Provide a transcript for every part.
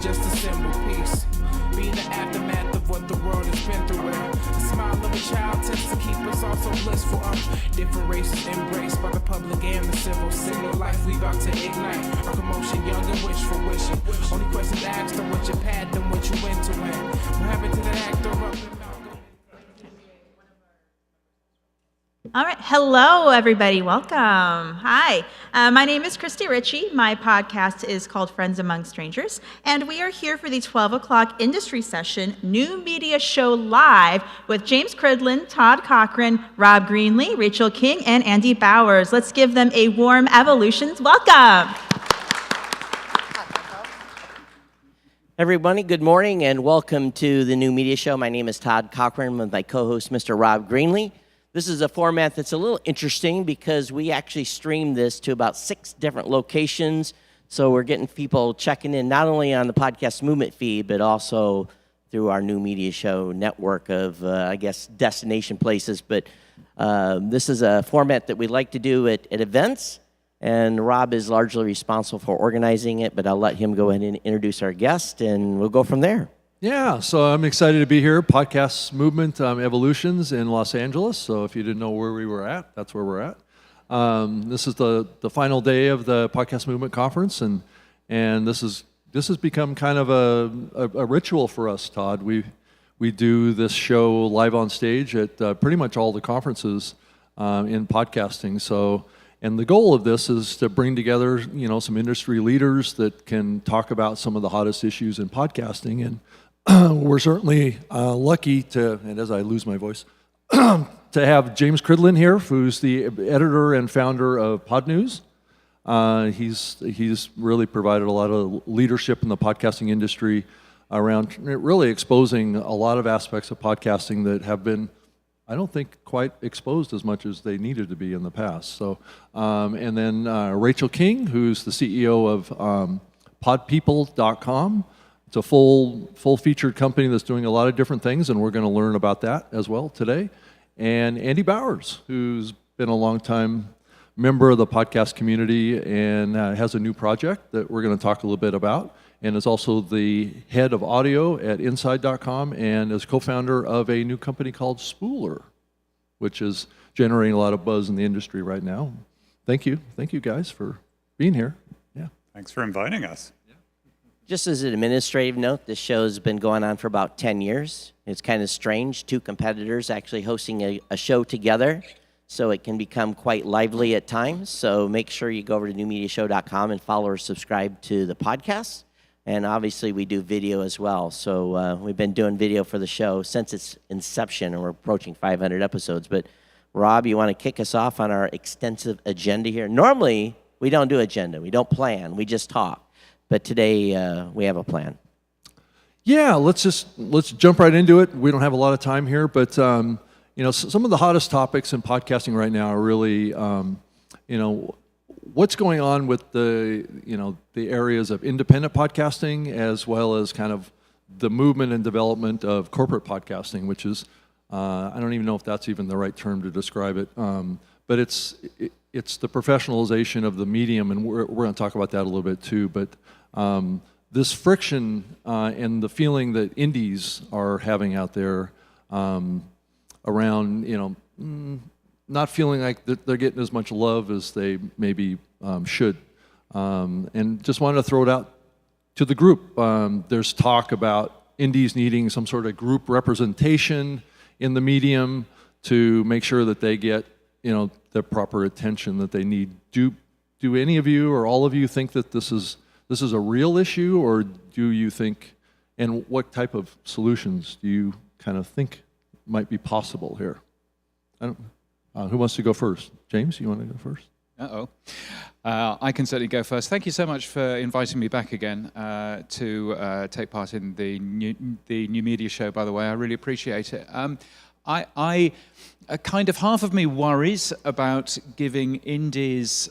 just a symbol piece. Be the aftermath of what the world has been through. The smile of a child tends to keep us all so blissful. Different races embraced by the public and the civil. Signal life we about to ignite. Our commotion, young and wishful wishing. Only questions asked are what you packed and what you went to win. What happened to that actor up in All right. Hello, everybody. Welcome. Hi. My name is Christy Ritchie. My podcast is called Friends Among Strangers, and we are here for the 12 o'clock industry session, New Media Show Live with James Cridland, Todd Cochran, Rob Greenlee, Rachel King, and Andy Bowers. Let's give them a warm Evolutions welcome. Everybody, good morning and welcome to the New Media Show. My name is Todd Cochran with my co-host, Mr. Rob Greenlee. This is a format that's a little interesting because we actually stream this to about 6 different locations. So we're getting people checking in not only on the Podcast Movement feed, but also through our New Media Show network of, destination places. But this is a format that we like to do at events. And Rob is largely responsible for organizing it, but I'll let him go ahead and introduce our guest, and we'll go from there. Yeah, so I'm excited to be here. Podcast Movement Evolutions in Los Angeles. So if you didn't know where we were at, that's where we're at. This is the final day of the Podcast Movement conference, and this has become kind of a ritual for us, Todd. We do this show live on stage at pretty much all the conferences in podcasting. So, and the goal of this is to bring together, some industry leaders that can talk about some of the hottest issues in podcasting. And we're certainly lucky to, and as I lose my voice, to have James Cridland here, who's the editor and founder of Podnews. He's really provided a lot of leadership in the podcasting industry around really exposing a lot of aspects of podcasting that have been, I don't think, quite exposed as much as they needed to be in the past. So, and then Rachel King, who's the CEO of podpeople.com. It's a full-featured company that's doing a lot of different things, and we're going to learn about that as well today. And Andy Bowers, who's been a long-time member of the podcast community and has a new project that we're going to talk a little bit about, and is also the head of audio at Inside.com and is co-founder of a new company called Spooler, which is generating a lot of buzz in the industry right now. Thank you guys for being here. Yeah. Thanks for inviting us. Just as an administrative note, this show's been going on for about 10 years. It's kind of strange, 2 competitors actually hosting a show together, so it can become quite lively at times. So make sure you go over to newmediashow.com and follow or subscribe to the podcast. And obviously, we do video as well. So we've been doing video for the show since its inception, and we're approaching 500 episodes. But Rob, you want to kick us off on our extensive agenda here? Normally, we don't do agenda. We don't plan. We just talk. But today, we have a plan. Yeah, let's jump right into it. We don't have a lot of time here, but some of the hottest topics in podcasting right now are really, what's going on with the areas of independent podcasting as well as kind of the movement and development of corporate podcasting, which is, I don't even know if that's even the right term to describe it, but it's the professionalization of the medium, and we're going to talk about that a little bit too. But this friction and the feeling that indies are having out there around, not feeling like they're getting as much love as they maybe should. And just wanted to throw it out to the group. There's talk about indies needing some sort of group representation in the medium to make sure that they get, the proper attention that they need. Do any of you or all of you think that this is a real issue, or do you think, and what type of solutions do you kind of think might be possible here? Who wants to go first? James, you want to go first? I can certainly go first. Thank you so much for inviting me back again to take part in the New Media Show, by the way. I really appreciate it. I kind of half of me worries about giving indies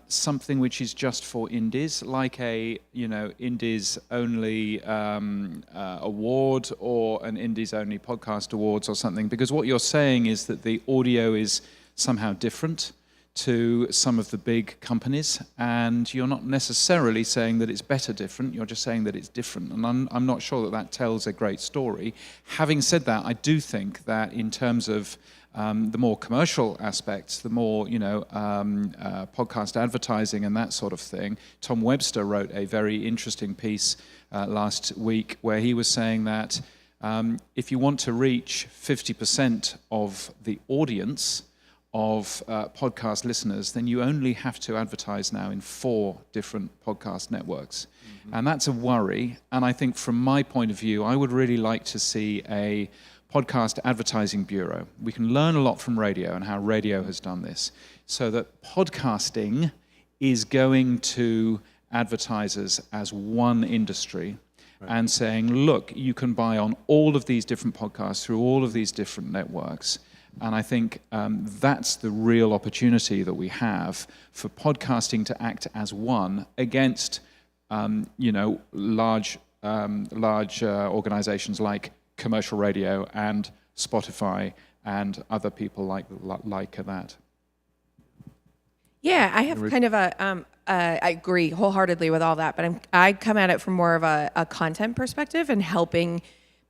something which is just for indies, like a indies only award or an indies only podcast awards or something. Because what you're saying is that the audio is somehow different to some of the big companies, and you're not necessarily saying that it's better different, you're just saying that it's different, and I'm not sure that that tells a great story. Having said that, I do think that in terms of the more commercial aspects, the more, podcast advertising and that sort of thing, Tom Webster wrote a very interesting piece last week where he was saying that if you want to reach 50% of the audience of podcast listeners, then you only have to advertise now in 4 different podcast networks. Mm-hmm. And that's a worry. And I think from my point of view, I would really like to see a podcast advertising bureau. We can learn a lot from radio and how radio has done this, so that podcasting is going to advertisers as one industry. Right. And saying, look, you can buy on all of these different podcasts through all of these different networks. And I think that's the real opportunity that we have for podcasting to act as one against, large organizations like commercial radio and Spotify and other people like that. Yeah, I have kind of I agree wholeheartedly with all that, but I come at it from more of a content perspective and helping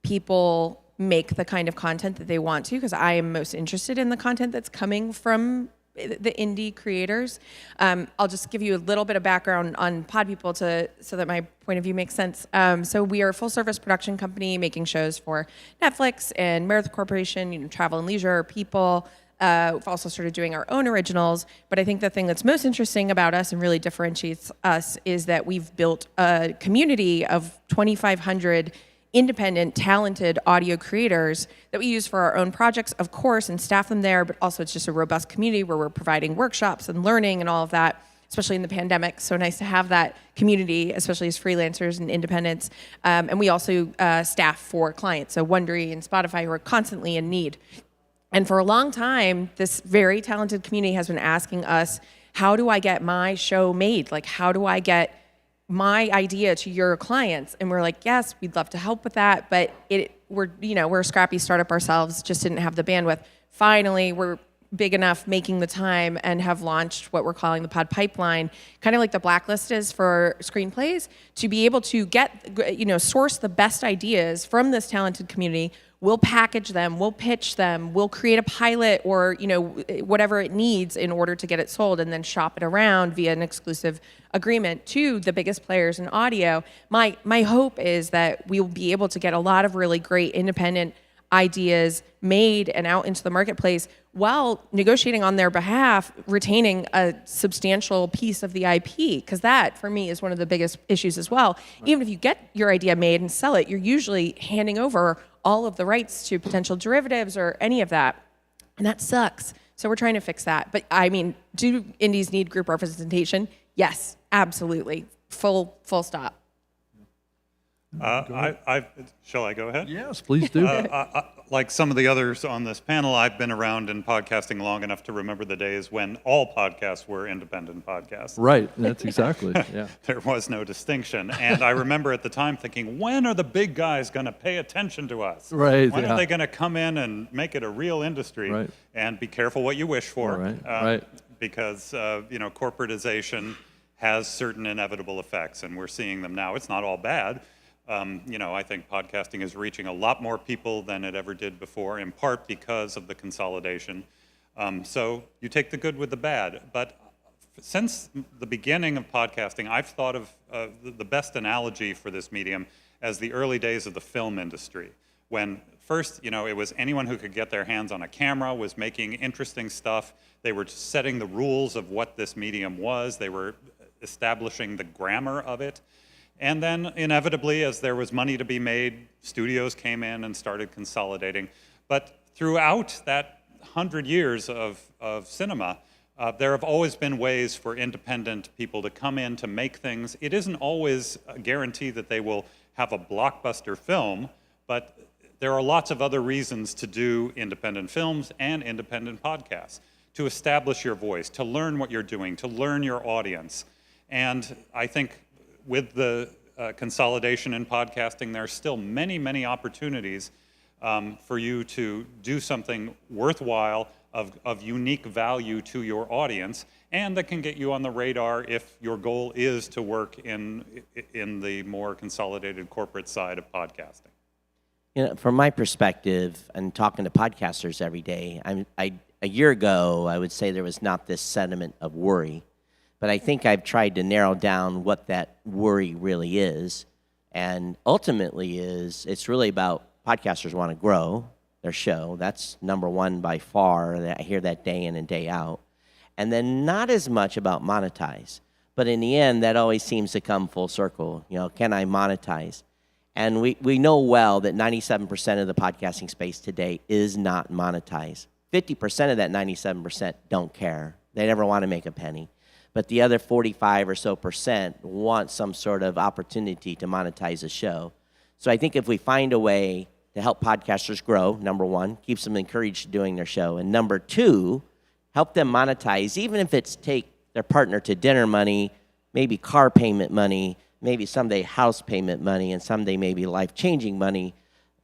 people make the kind of content that they want to, because I am most interested in the content that's coming from the indie creators. I'll just give you a little bit of background on Pod People so that my point of view makes sense. So we are a full service production company making shows for Netflix and Meredith Corporation, Travel and Leisure, People. We've also started doing our own originals, but I think the thing that's most interesting about us and really differentiates us is that we've built a community of 2,500 independent, talented audio creators that we use for our own projects, of course, and staff them there, but also it's just a robust community where we're providing workshops and learning and all of that, especially in the pandemic. So nice to have that community, especially as freelancers and independents. And we also staff for clients, so Wondery and Spotify, who are constantly in need. And for a long time, this very talented community has been asking us, how do I get my show made? Like, how do I get my idea to your clients? And we're like, yes, we'd love to help with that, but we're a scrappy startup ourselves, just didn't have the bandwidth. Finally, we're big enough, making the time, and have launched what we're calling the Pod Pipeline, kind of like the blacklist is for screenplays, to be able to get, source the best ideas from this talented community. We'll package them, we'll pitch them, we'll create a pilot or, whatever it needs in order to get it sold, and then shop it around via an exclusive agreement to the biggest players in audio. My hope is that we'll be able to get a lot of really great independent ideas made and out into the marketplace while negotiating on their behalf, retaining a substantial piece of the IP, because that, for me, is one of the biggest issues as well. Right. Even if you get your idea made and sell it, you're usually handing over all of the rights to potential derivatives or any of that, and that sucks. So we're trying to fix that. But I mean, do indies need group representation? Yes, absolutely. Full stop. Shall I go ahead? Yes, please do. Like some of the others on this panel, I've been around in podcasting long enough to remember the days when all podcasts were independent podcasts. Right, that's exactly, yeah. There was no distinction. And I remember at the time thinking, when are the big guys going to pay attention to us? Right. When are they going to come in and make it a real industry? Right. And be careful what you wish for. Right. Because, corporatization has certain inevitable effects, and we're seeing them now. It's not all bad. I think podcasting is reaching a lot more people than it ever did before, in part because of the consolidation. So you take the good with the bad. But since the beginning of podcasting, I've thought of the best analogy for this medium as the early days of the film industry, when first, it was anyone who could get their hands on a camera was making interesting stuff. They were setting the rules of what this medium was. They were establishing the grammar of it. And then inevitably, as there was money to be made, studios came in and started consolidating. But throughout that 100 years of cinema, there have always been ways for independent people to come in to make things. It isn't always a guarantee that they will have a blockbuster film, but there are lots of other reasons to do independent films and independent podcasts, to establish your voice, to learn what you're doing, to learn your audience. And I think with the consolidation in podcasting, there are still many, many opportunities for you to do something worthwhile of unique value to your audience, and that can get you on the radar if your goal is to work in the more consolidated corporate side of podcasting. You know, from my perspective, and talking to podcasters every day, a year ago, I would say there was not this sentiment of worry, but I think I've tried to narrow down what that worry really is, and ultimately it's really about podcasters want to grow their show. That's number one by far. I hear that day in and day out. And then not as much about monetize, but in the end, that always seems to come full circle. You know, can I monetize? And we know well that 97% of the podcasting space today is not monetized. 50% of that 97% don't care. They never want to make a penny. But the other 45 or so % want some sort of opportunity to monetize a show. So I think if we find a way to help podcasters grow, number one, keeps them encouraged doing their show. And number two, help them monetize, even if it's take their partner to dinner money, maybe car payment money, maybe someday house payment money, and someday maybe life-changing money.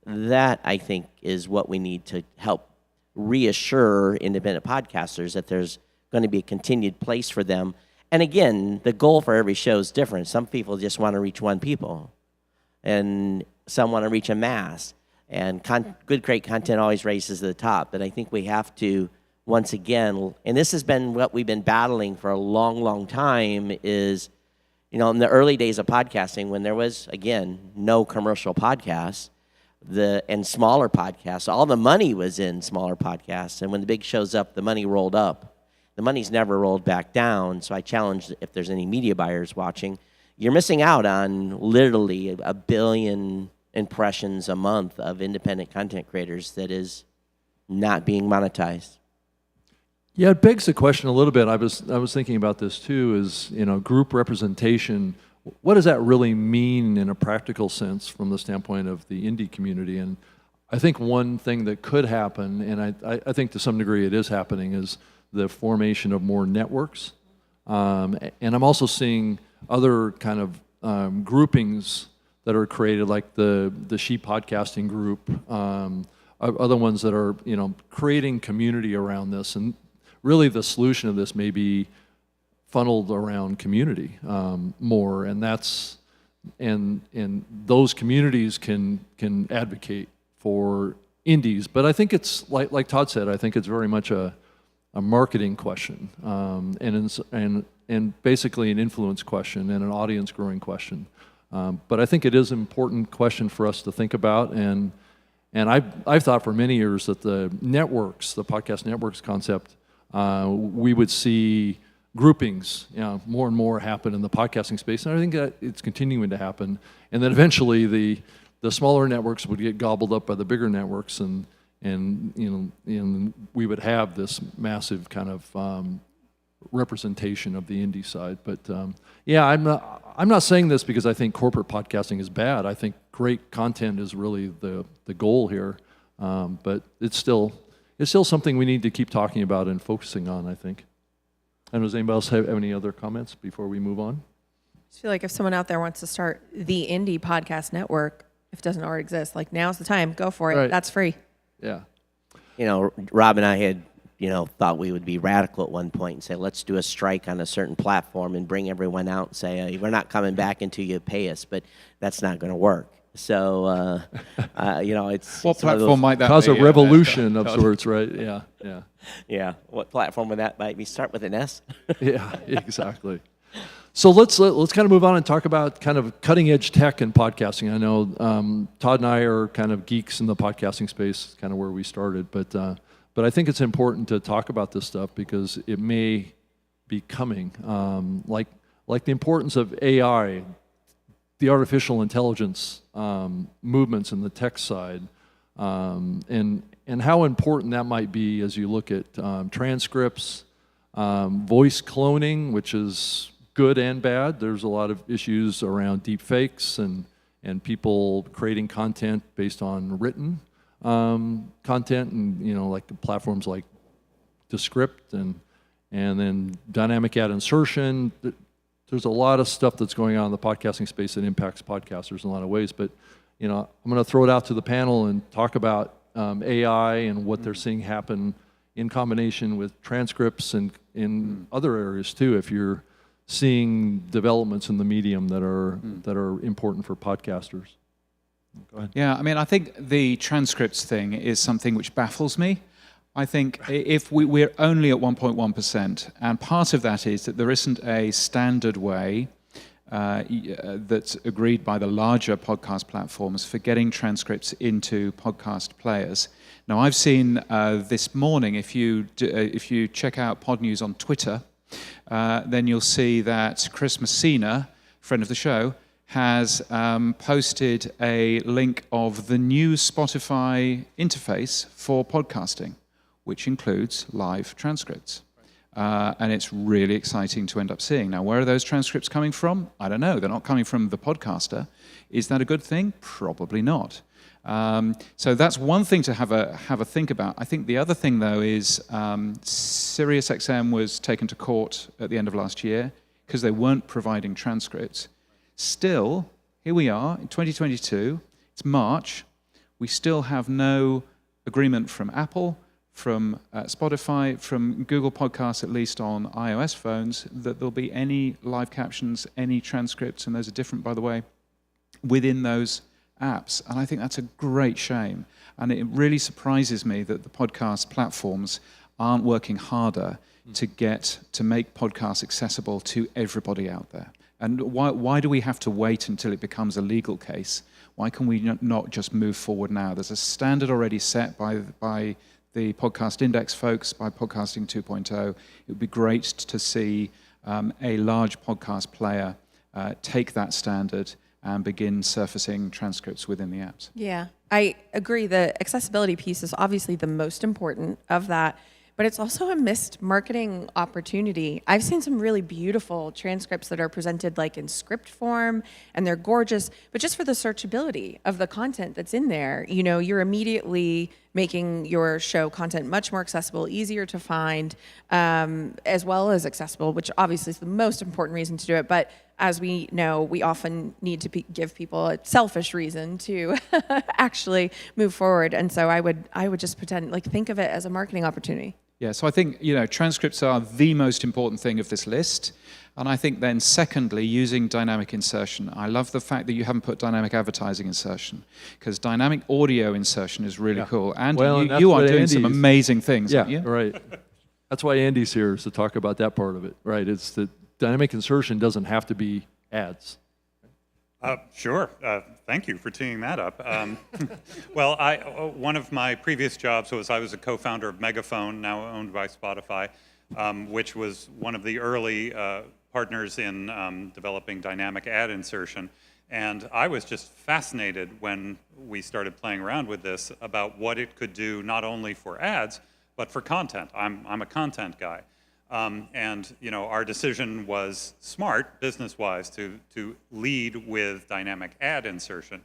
That, I think, is what we need to help reassure independent podcasters that there's going to be a continued place for them. And again, the goal for every show is different. Some people just want to reach one people, and some want to reach a mass. And good, great content always raises to the top. But I think we have to, once again, and this has been what we've been battling for a long, long time, is, you know, in the early days of podcasting, when there was, again, no commercial podcasts, and smaller podcasts, all the money was in smaller podcasts. And when the big show's up, the money rolled up. The money's never rolled back down. So I challenge, if there's any media buyers watching, you're missing out on literally 1 billion impressions a month of independent content creators that is not being monetized. Yeah, it begs the question a little bit. I was thinking about this too, is, you know, group representation. What does that really mean in a practical sense from the standpoint of the indie community? And I think one thing that could happen, and I think to some degree it is happening, is the formation of more networks. And I'm also seeing other kind of groupings that are created, like the She Podcasting group, other ones that are, you know, creating community around this. And really the solution of this may be funneled around community more, and that's and those communities can advocate for indies. But I think it's like Todd said, I think it's very much a marketing question, and basically an influence question and an audience growing question. But I think it is an important question for us to think about, and I've thought for many years that the networks, the podcast networks concept, we would see groupings, you know, more and more happen in the podcasting space, and I think that it's continuing to happen. And then eventually the smaller networks would get gobbled up by the bigger networks, and you know, we would have this massive kind of representation of the indie side. But yeah, I'm not saying this because I think corporate podcasting is bad. I think great content is really the goal here, but it's still something we need to keep talking about and focusing on, I think. And does anybody else have any other comments before we move on? I just feel like if someone out there wants to start the Indie Podcast Network, if it doesn't already exist, like, now's the time. Go for it. Right. That's free. Yeah. You know, Rob and I had, you know, thought we would be radical at one point and say, let's do a strike on a certain platform and bring everyone out and say, we're not coming back until you pay us, but that's not going to work. So, you know, it's... What it's one of platform those- might that Cause be? a revolution of sorts, right? Yeah, yeah. Yeah, what platform would that might be? Start with an S? Yeah, exactly. So let's kind of move on and talk about kind of cutting edge tech and podcasting. I know Todd and I are kind of geeks in the podcasting space, kind of where we started, but I think it's important to talk about this stuff because it may be coming, like the importance of AI, the artificial intelligence movements in the tech side, and how important that might be as you look at transcripts, voice cloning, which is good and bad. There's a lot of issues around deep fakes and people creating content based on written content, and, you know, like platforms like Descript and then dynamic ad insertion. There's a lot of stuff that's going on in the podcasting space that impacts podcasters in a lot of ways. But, you know, I'm going to throw it out to the panel and talk about AI and what they're seeing happen in combination with transcripts and in other areas too, if you're seeing developments in the medium that are important for podcasters. Go ahead. Yeah, I mean, I think the transcripts thing is something which baffles me. I think if we're only at 1.1%, and part of that is that there isn't a standard way that's agreed by the larger podcast platforms for getting transcripts into podcast players. Now, I've seen this morning, if you check out Pod News on Twitter, then you'll see that Chris Messina, friend of the show, has posted a link of the new Spotify interface for podcasting, which includes live transcripts. And it's really exciting to end up seeing. Now, where are those transcripts coming from? I don't know. They're not coming from the podcaster. Is that a good thing? Probably not. So that's one thing to have a think about. I think the other thing, though, is SiriusXM was taken to court at the end of last year because they weren't providing transcripts. Still, here we are in 2022. It's March. We still have no agreement from Apple, from Spotify, from Google Podcasts, at least on iOS phones, that there'll be any live captions, any transcripts, and those are different, by the way, within those apps. And I think that's a great shame. And it really surprises me that the podcast platforms aren't working harder to make podcasts accessible to everybody out there. And why do we have to wait until it becomes a legal case? Why can we not just move forward now? There's a standard already set by the Podcast Index folks, by Podcasting 2.0. It would be great to see a large podcast player take that standard and begin surfacing transcripts within the apps. Yeah, I agree. The accessibility piece is obviously the most important of that, but it's also a missed marketing opportunity. I've seen some really beautiful transcripts that are presented like in script form, and they're gorgeous, but just for the searchability of the content that's in there, you know, you're immediately making your show content much more accessible, easier to find, as well as accessible, which obviously is the most important reason to do it. But as we know, we often need to give people a selfish reason to actually move forward. And so I would just think of it as a marketing opportunity. Yeah, so I think, transcripts are the most important thing of this list. And I think then secondly, using dynamic insertion. I love the fact that you haven't put dynamic advertising insertion, because dynamic audio insertion is really cool. And you are doing some amazing things, aren't you? Right. That's why Andy's here, is to talk about that part of it, right? It's that dynamic insertion doesn't have to be ads. Sure. Thank you for teeing that up. Well, one of my previous jobs was I was a co-founder of Megaphone, now owned by Spotify, which was one of the early partners in developing dynamic ad insertion. And I was just fascinated when we started playing around with this about what it could do not only for ads, but for content. I'm a content guy. And our decision was smart, business-wise, to lead with dynamic ad insertion.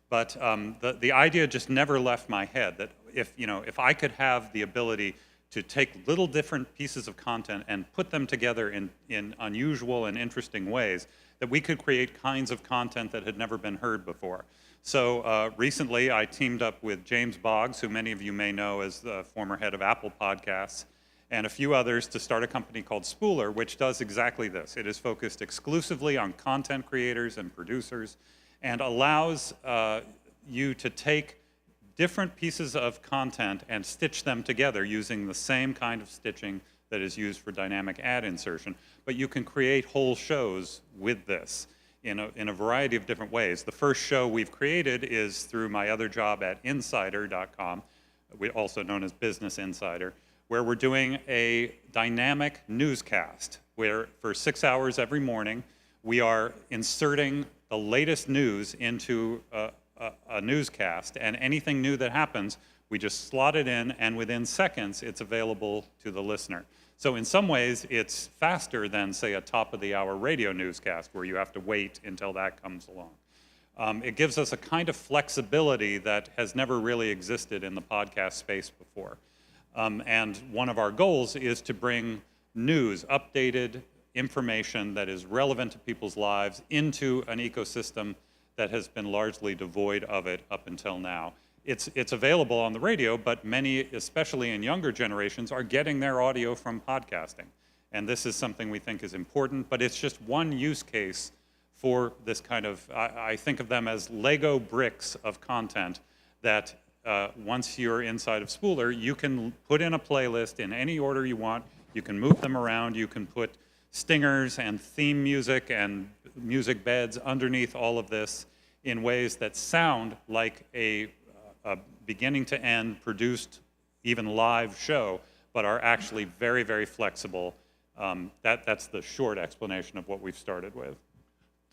But the idea just never left my head that if I could have the ability to take little different pieces of content and put them together in unusual and interesting ways, that we could create kinds of content that had never been heard before. So recently, I teamed up with James Boggs, who many of you may know as the former head of Apple Podcasts, and a few others to start a company called Spooler, which does exactly this. It is focused exclusively on content creators and producers and allows you to take different pieces of content and stitch them together using the same kind of stitching that is used for dynamic ad insertion. But you can create whole shows with this in a variety of different ways. The first show we've created is through my other job at Insider.com, also known as Business Insider, where we're doing a dynamic newscast, where for 6 hours every morning, we are inserting the latest news into a newscast, and anything new that happens, we just slot it in, and within seconds, it's available to the listener. So in some ways, it's faster than, say, a top-of-the-hour radio newscast, where you have to wait until that comes along. It gives us a kind of flexibility that has never really existed in the podcast space before. And one of our goals is to bring news, updated information that is relevant to people's lives into an ecosystem that has been largely devoid of it up until now. it's available on the radio, but many, especially in younger generations, are getting their audio from podcasting. And this is something we think is important, but it's just one use case for this kind of, I think of them as Lego bricks of content that once you're inside of Spooler, you can put in a playlist in any order you want. You can move them around. You can put stingers and theme music and music beds underneath all of this in ways that sound like a beginning to end produced, even live show, but are actually very, very flexible. That's the short explanation of what we've started with.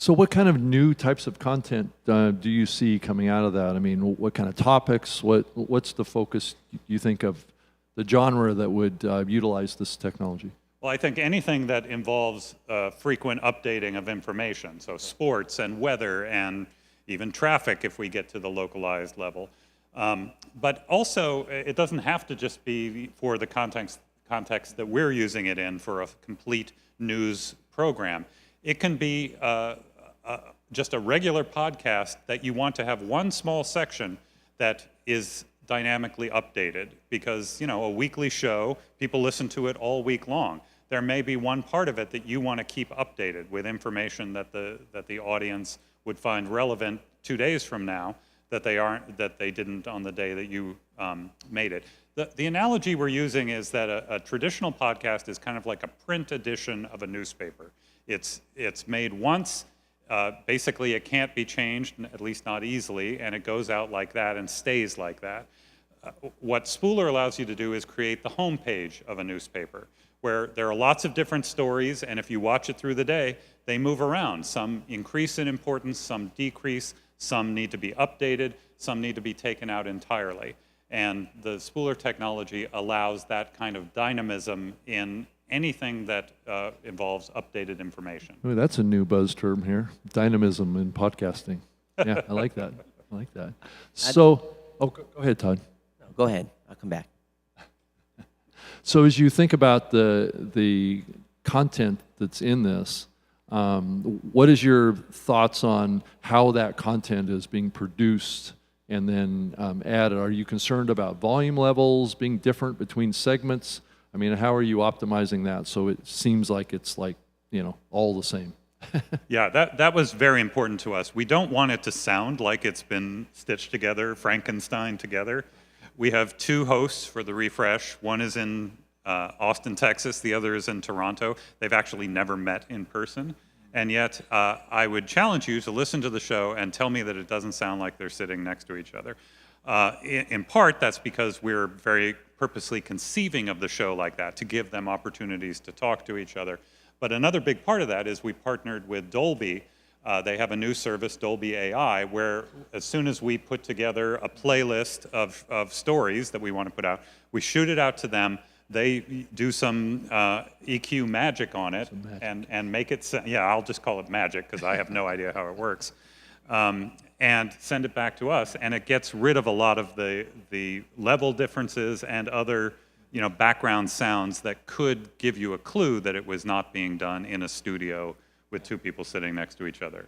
So what kind of new types of content do you see coming out of that? I mean, what kind of topics? What's the focus, you think, of the genre that would utilize this technology? Well, I think anything that involves frequent updating of information, so sports and weather and even traffic if we get to the localized level. But also, it doesn't have to just be for the context that we're using it in for a complete news program. It can be just a regular podcast that you want to have one small section that is dynamically updated because, a weekly show, people listen to it all week long. There may be one part of it that you want to keep updated with information that the audience would find relevant 2 days from now that they didn't on the day that you made it. The analogy we're using is that a traditional podcast is kind of like a print edition of a newspaper. It's made once. Basically, it can't be changed, at least not easily, and it goes out like that and stays like that. What Spooler allows you to do is create the homepage of a newspaper, where there are lots of different stories, and if you watch it through the day, they move around. Some increase in importance, some decrease, some need to be updated, some need to be taken out entirely. And the Spooler technology allows that kind of dynamism in anything that involves updated information. Ooh, that's a new buzz term here, dynamism in podcasting. Yeah, I like that. I like that. So, go ahead, Todd. No, go ahead. I'll come back. So as you think about the content that's in this, what is your thoughts on how that content is being produced and then added? Are you concerned about volume levels being different between segments? I mean, how are you optimizing that so it seems like it's like, all the same? Yeah, that was very important to us. We don't want it to sound like it's been stitched together, Frankenstein together. We have 2 hosts for the refresh. One is in Austin, Texas. The other is in Toronto. They've actually never met in person. And yet, I would challenge you to listen to the show and tell me that it doesn't sound like they're sitting next to each other. In part, that's because we're very purposely conceiving of the show like that, to give them opportunities to talk to each other. But another big part of that is we partnered with Dolby. They have a new service, Dolby AI, where as soon as we put together a playlist of stories that we want to put out, we shoot it out to them. They do some EQ magic on it and make it, I'll just call it magic because I have no idea how it works, and send it back to us. And it gets rid of a lot of the level differences and other background sounds that could give you a clue that it was not being done in a studio with 2 people sitting next to each other.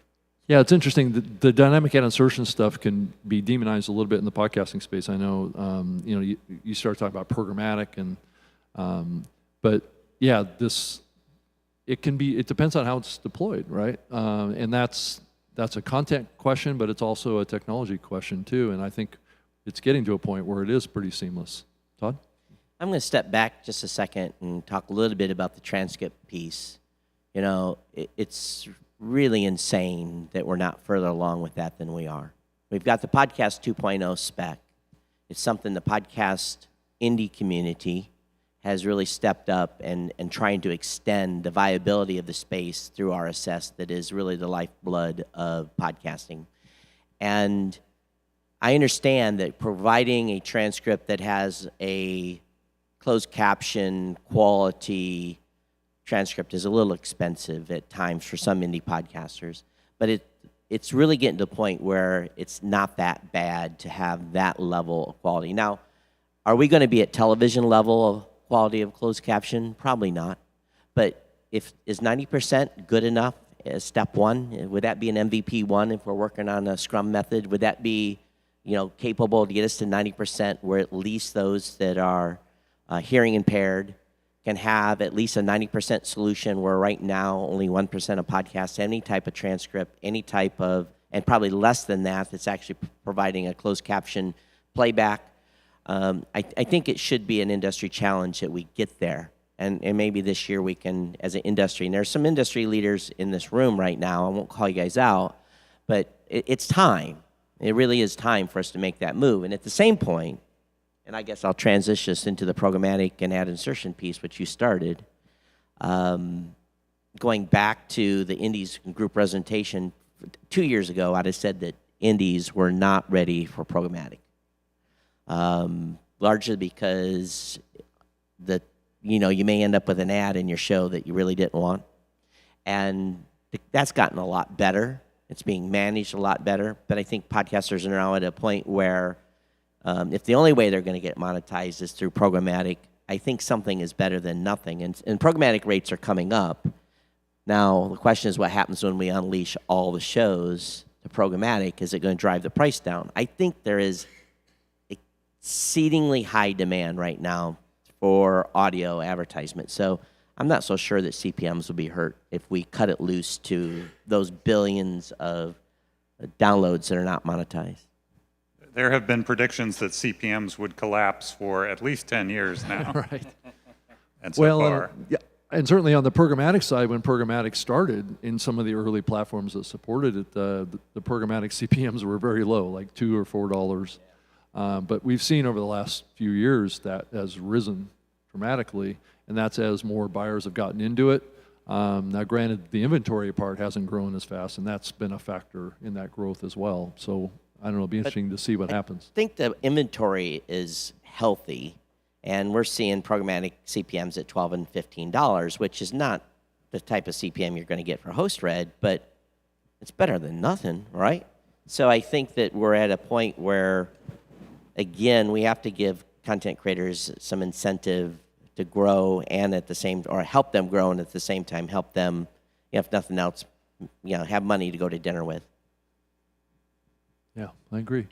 Yeah, it's interesting. The dynamic ad insertion stuff can be demonized a little bit in the podcasting space. I know, you start talking about programmatic but yeah, it depends on how it's deployed, right? And that's a content question, but it's also a technology question too. And I think it's getting to a point where it is pretty seamless. Todd? I'm going to step back just a second and talk a little bit about the transcript piece. It's really insane that we're not further along with that than we are. We've got the Podcast 2.0 spec. It's something the podcast indie community has really stepped up and trying to extend the viability of the space through RSS that is really the lifeblood of podcasting. And I understand that providing a transcript that has a closed caption quality transcript is a little expensive at times for some indie podcasters, but it's really getting to the point where it's not that bad to have that level of quality. Now, are we going to be at television level of quality of closed caption? Probably not. But is 90% good enough as step one? Would that be an MVP one if we're working on a Scrum method? Would that be capable to get us to 90%, where at least those that are hearing impaired can have at least a 90% solution, where right now only 1% of podcasts, any type of transcript, any type of, and probably less than that, that's actually providing a closed caption playback. I think it should be an industry challenge that we get there. And maybe this year we can, as an industry, and there's some industry leaders in this room right now, I won't call you guys out, but it's time. It really is time for us to make that move. And at the same point, and I guess I'll transition us into the programmatic and ad insertion piece, which you started, going back to the Indies group presentation 2 years ago, I'd have said that Indies were not ready for programmatic. Largely because you may end up with an ad in your show that you really didn't want. And that's gotten a lot better. It's being managed a lot better. But I think podcasters are now at a point where if the only way they're going to get monetized is through programmatic, I think something is better than nothing. And programmatic rates are coming up. Now, the question is what happens when we unleash all the shows to programmatic? Is it going to drive the price down? I think there is exceedingly high demand right now for audio advertisement. So I'm not so sure that CPMs will be hurt if we cut it loose to those billions of downloads that are not monetized. There have been predictions that CPMs would collapse for at least 10 years now. Right. And so far. Yeah, and certainly on the programmatic side, when programmatic started in some of the early platforms that supported it, the programmatic CPMs were very low, like $2 or $4. But we've seen over the last few years that has risen dramatically, and that's as more buyers have gotten into it. Now, granted, the inventory part hasn't grown as fast, and that's been a factor in that growth as well. So I don't know, it'll be interesting to see what happens. I think the inventory is healthy, and we're seeing programmatic CPMs at $12 and $15, which is not the type of CPM you're going to get for HostRed, but it's better than nothing, right? So I think that we're at a point where, again, we have to give content creators some incentive to grow and at the same, or help them grow and at the same time help them, if nothing else, have money to go to dinner with. Yeah, I agree.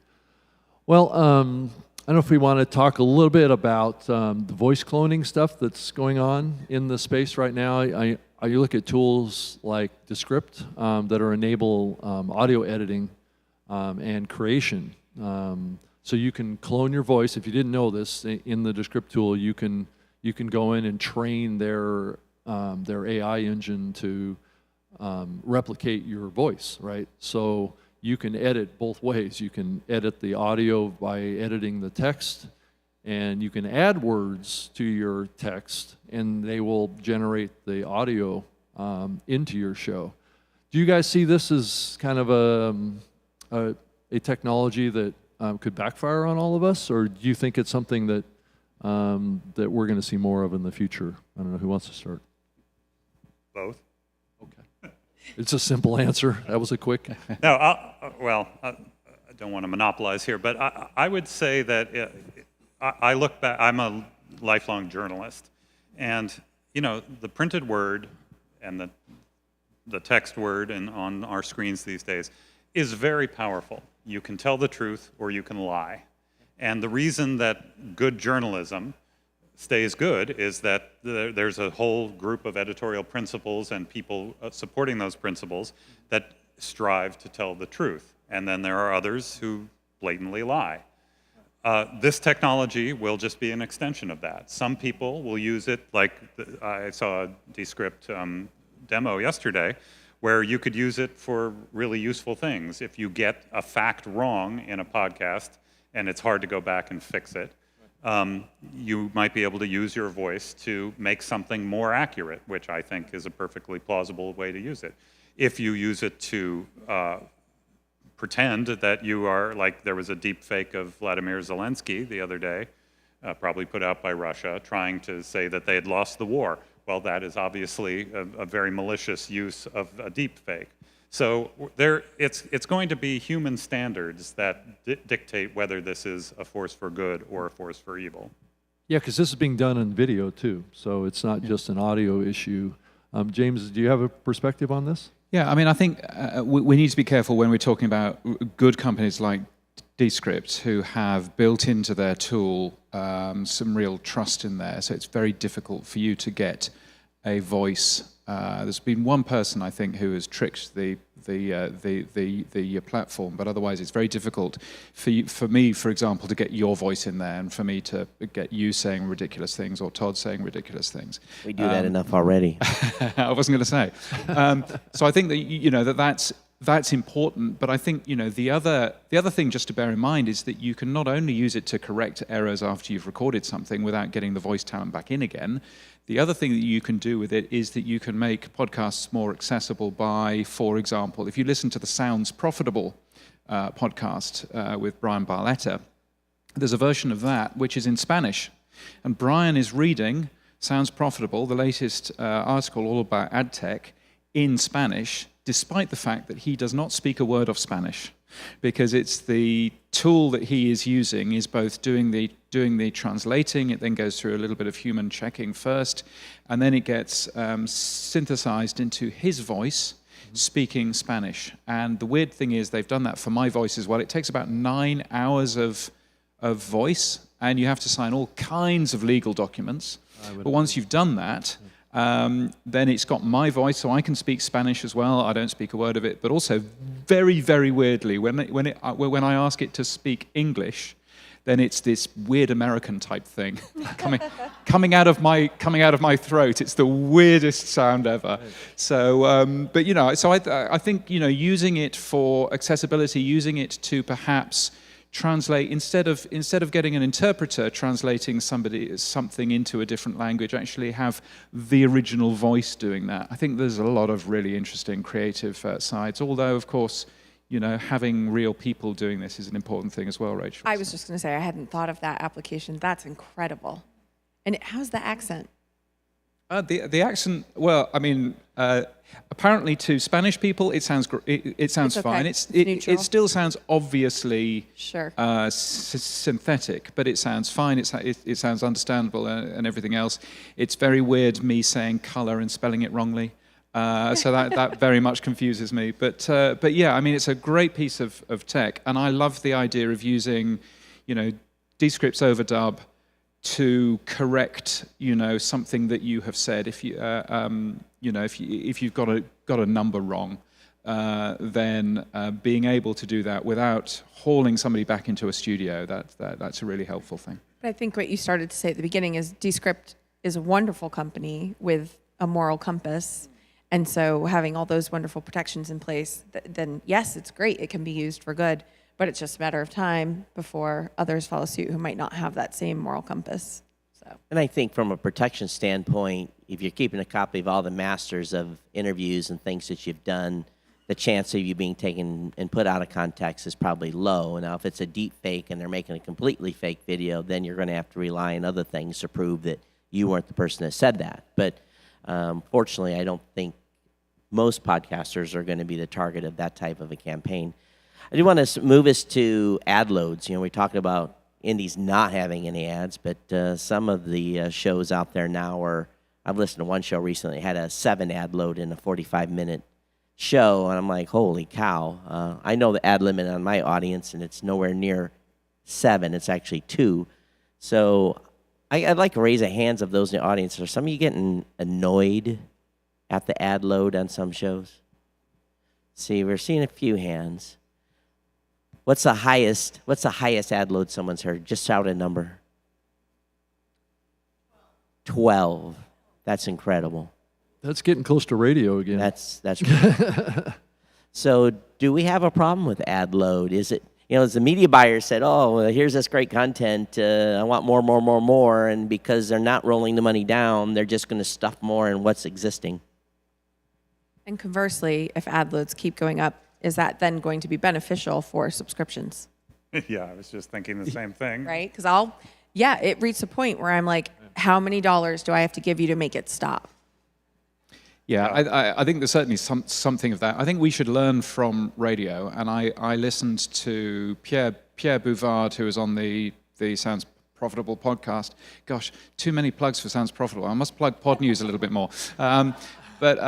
Well, I don't know if we want to talk a little bit about the voice cloning stuff that's going on in the space right now. You look at tools like Descript that are enable audio editing and creation. So you can clone your voice. If you didn't know this, in the Descript tool, you can go in and train their AI engine to replicate your voice, right? So you can edit both ways. You can edit the audio by editing the text, and you can add words to your text, and they will generate the audio into your show. Do you guys see this as kind of a technology that could backfire on all of us, or do you think it's something that that we're going to see more of in the future? I don't know, who wants to start? Both. Okay. It's a simple answer. That was a quick. No, I don't want to monopolize here, but I would say that I look back, I'm a lifelong journalist, and the printed word and the text word and on our screens these days is very powerful. You can tell the truth or you can lie. And the reason that good journalism stays good is that there's a whole group of editorial principles and people supporting those principles that strive to tell the truth. And then there are others who blatantly lie. This technology will just be an extension of that. Some people will use it, like I saw a Descript demo yesterday, where you could use it for really useful things. If you get a fact wrong in a podcast and it's hard to go back and fix it, you might be able to use your voice to make something more accurate, which I think is a perfectly plausible way to use it. If you use it to pretend that you are, like there was a deep fake of Vladimir Zelensky the other day, probably put out by Russia, trying to say that they had lost the war. Well, that is obviously a very malicious use of a deep fake. So it's going to be human standards that dictate whether this is a force for good or a force for evil. Yeah, because this is being done in video too, so it's not just an audio issue. James, do you have a perspective on this? Yeah, I mean, I think we need to be careful when we're talking about good companies like Descript who have built into their tool some real trust in there. So it's very difficult for you to get a voice. There's been one person, I think, who has tricked the platform, but otherwise it's very difficult for me, for example, to get your voice in there, and for me to get you saying ridiculous things or Todd saying ridiculous things. We do that enough already. I wasn't going to say. So I think that that's important, but I think the other thing just to bear in mind is that you can not only use it to correct errors after you've recorded something without getting the voice talent back in again. The other thing that you can do with it is that you can make podcasts more accessible by, for example, if you listen to the Sounds Profitable podcast with Brian Barletta, there's a version of that which is in Spanish, and Brian is reading Sounds Profitable, the latest article all about ad tech, in Spanish, despite the fact that he does not speak a word of Spanish, because it's the tool that he is using is both doing the translating. It then goes through a little bit of human checking first, and then it gets synthesized into his voice speaking Spanish. And the weird thing is they've done that for my voice as well. It takes about 9 hours of voice, and you have to sign all kinds of legal documents. But once you've done that, then it's got my voice, so I can speak Spanish as well. I don't speak a word of it, but also very, very weirdly, when I ask it to speak English, then it's this weird American type thing coming out of my throat. It's the weirdest sound ever. So, but so I think using it for accessibility, using it to perhaps translate instead of getting an interpreter translating something into a different language, actually have the original voice doing that. I think there's a lot of really interesting creative sides. Although, of course, having real people doing this is an important thing as well, Rachel. I was just going to say I hadn't thought of that application. That's incredible. And how's the accent? The accent, well, I mean, apparently to Spanish people, it sounds it sounds It's okay. fine. It's neutral. It still sounds obviously Sure. synthetic, but it sounds fine. It sounds understandable and everything else. It's very weird me saying color and spelling it wrongly. So that very much confuses me. But yeah, I mean, it's a great piece of tech, and I love the idea of using, Descript's overdub to correct, something that you have said. If you've got a number wrong, then being able to do that without hauling somebody back into a studio, that's a really helpful thing. But I think what you started to say at the beginning is Descript is a wonderful company with a moral compass. And so having all those wonderful protections in place, then yes, it's great. It can be used for good, but it's just a matter of time before others follow suit who might not have that same moral compass. So. And I think from a protection standpoint, if you're keeping a copy of all the masters of interviews and things that you've done, the chance of you being taken and put out of context is probably low. Now, if it's a deep fake and they're making a completely fake video, then you're going to have to rely on other things to prove that you weren't the person that said that. But fortunately, I don't think most podcasters are going to be the target of that type of a campaign. I do want to move us to ad loads. We're talking about indies not having any ads, but some of the shows out there now are, I've listened to one show recently, had a 7 ad load in a 45-minute show, and I'm like, holy cow. I know the ad limit on my audience, and it's nowhere near 7. It's actually 2. So I'd like to raise a hands of those in the audience. Are some of you getting annoyed at the ad load on some shows? See, we're seeing a few hands. What's the highest ad load someone's heard? Just shout a number. 12. That's incredible. That's getting close to radio again. That's So do we have a problem with ad load? Is it, as the media buyer said, oh, well, here's this great content, I want more, and because they're not rolling the money down, they're just going to stuff more in what's existing. And conversely, if ad loads keep going up, is that then going to be beneficial for subscriptions? Yeah, I was just thinking the same thing. Right? Because it reached a point where I'm like, how many dollars do I have to give you to make it stop? Yeah, I think there's certainly something of that. I think we should learn from radio, and I listened to Pierre Bouvard, who was on the Sounds Profitable podcast. Gosh, too many plugs for Sounds Profitable. I must plug Pod News a little bit more. But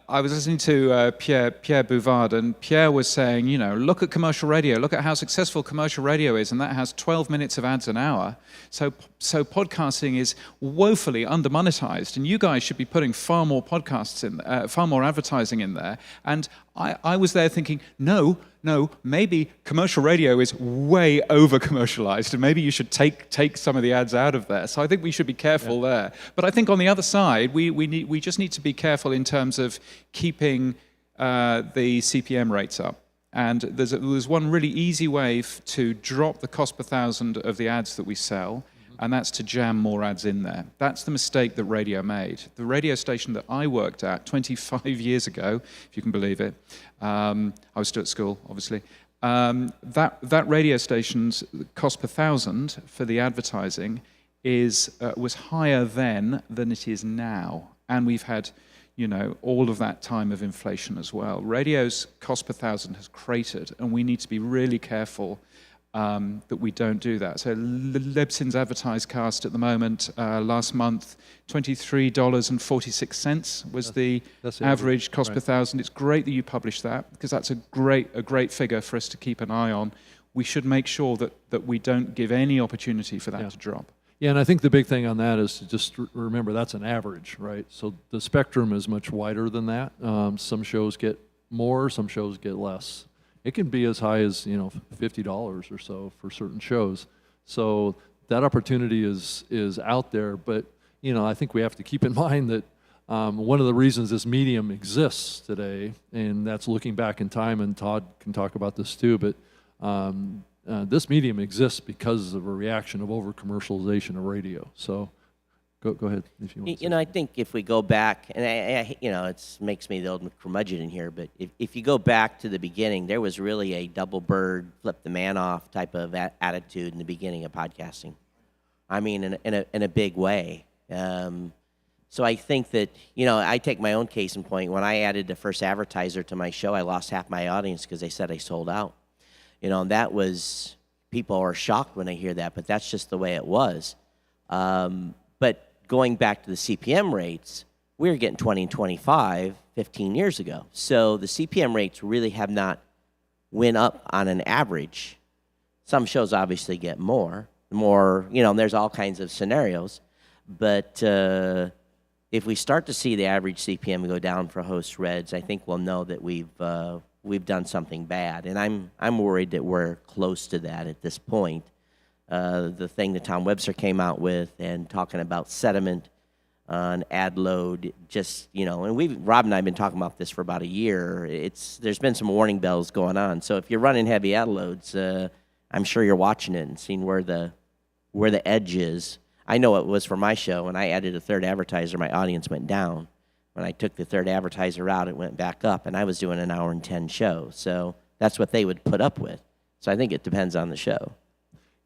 I was listening to Pierre Bouvard, and Pierre was saying, look at commercial radio. Look at how successful commercial radio is, and that has 12 minutes of ads an hour. So podcasting is woefully under-monetized, and you guys should be putting far more podcasts in, far more advertising in there. And I was there thinking, no, maybe commercial radio is way over-commercialized, and maybe you should take some of the ads out of there. So I think we should be careful there. But I think on the other side, we just need to be careful in terms of keeping the CPM rates up. And there's one really easy way to drop the cost per thousand of the ads that we sell, and that's to jam more ads in there. That's the mistake that radio made. The radio station that I worked at 25 years ago, if you can believe it, I was still at school, obviously, that radio station's cost per thousand for the advertising was higher then than it is now. And we've had all of that time of inflation as well. Radio's cost per thousand has cratered, and we need to be really careful that we don't do that. So Libsyn's advertised cast at the moment, last month, $23.46 was the average cost per thousand. It's great that you publish that, because that's a great figure for us to keep an eye on. We should make sure that we don't give any opportunity for that to drop. Yeah, and I think the big thing on that is to just remember that's an average, right? So the spectrum is much wider than that. Some shows get more, some shows get less. It can be as high as $50 or so for certain shows. So that opportunity is out there, but I think we have to keep in mind that one of the reasons this medium exists today, and that's looking back in time, and Todd can talk about this too, but this medium exists because of a reaction of over-commercialization of radio. So go ahead if you want to. I think if we go back, and it makes me the old curmudgeon in here, but if you go back to the beginning, there was really a double bird, flip the man off type of attitude in the beginning of podcasting. I mean, in a big way. So I think that, I take my own case in point. When I added the first advertiser to my show, I lost half my audience because they said I sold out. And that was, people are shocked when they hear that, but that's just the way it was. But going back to the CPM rates, we were getting 20 and 25 15 years ago. So the CPM rates really have not went up on an average. Some shows obviously get more, and there's all kinds of scenarios. But if we start to see the average CPM go down for host Reds, I think we'll know that we've done something bad. And I'm worried that we're close to that at this point. The thing that Tom Webster came out with and talking about sediment on ad load, and Rob and I have been talking about this for about a year. There's been some warning bells going on. So if you're running heavy ad loads, I'm sure you're watching it and seeing where the edge is. I know it was for my show. When I added a third advertiser, my audience went down. When I took the third advertiser out, it went back up, and I was doing an hour and 10 show. So that's what they would put up with. So I think it depends on the show.